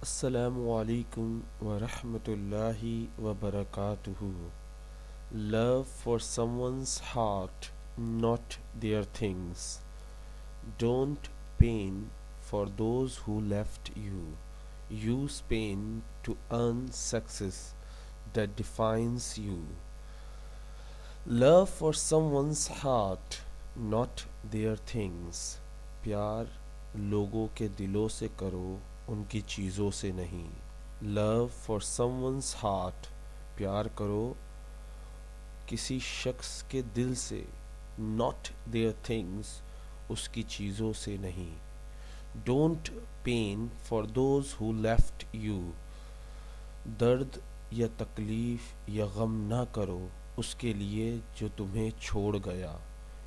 Assalamu alaikum wa rahmatullahi wa barakatuhu. Love for someone's heart, not their things. Don't pain for those who left you. Use pain to earn success that defines you. Love for someone's heart, not their things. प्यार लोगों के दिलों से करो, उनकी चीज़ों से नहीं. Love for someone's heart, प्यार करो किसी शख्स के दिल से, not their things, उसकी चीज़ों से नहीं. Don't pain for those who left you. दर्द या तकलीफ़ या गम ना करो उसके लिए जो तुम्हें छोड़ गया.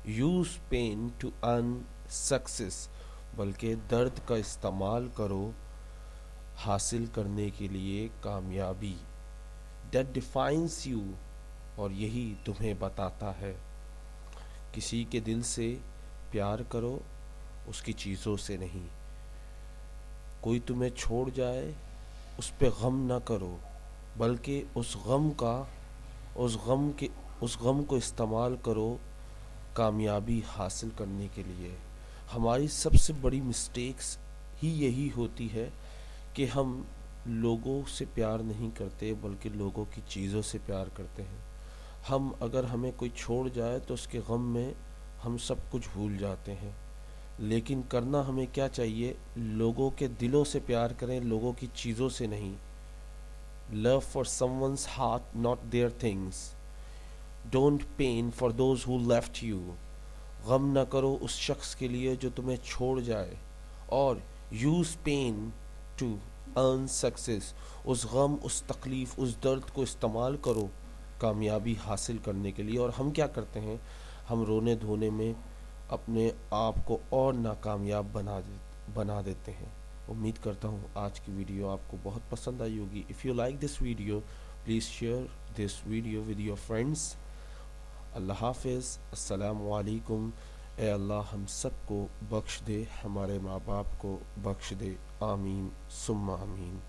Use pain to earn success, बल्कि दर्द का इस्तेमाल करो हासिल करने के लिए कामयाबी. That defines you, और यही तुम्हें बताता है. किसी के दिल से प्यार करो, उसकी चीज़ों से नहीं. कोई तुम्हें छोड़ जाए उस पे गम ना करो, बल्कि उस गम को इस्तेमाल करो कामयाबी हासिल करने के लिए. हमारी सबसे बड़ी मिस्टेक्स ही यही होती है कि हम लोगों से प्यार नहीं करते बल्कि लोगों की चीज़ों से प्यार करते हैं. हम अगर हमें कोई छोड़ जाए तो उसके गम में हम सब कुछ भूल जाते हैं, लेकिन करना हमें क्या चाहिए? लोगों के दिलों से प्यार करें, लोगों की चीज़ों से नहीं. Love for someone's heart, not their things. Don't pain for those who left you. गम न करो उस शख्स के लिए जो तुम्हें छोड़ जाए. और use pain to earn success. उस गम, उस तकलीफ़, उस दर्द को इस्तेमाल करो कामयाबी हासिल करने के लिए. और हम क्या करते हैं? हम रोने धोने में अपने आप को और नाकामयाब बना देते हैं. उम्मीद करता हूँ आज की वीडियो आपको बहुत पसंद आई होगी. If you like this video, please share this video with your friends. Allah हाफिज़. अस्सलामु अलैकुम. ए अल्लाह हम सबको बख्श दे, हमारे माँ बाप को बख्श दे. आमीन सुम्मा आमीन.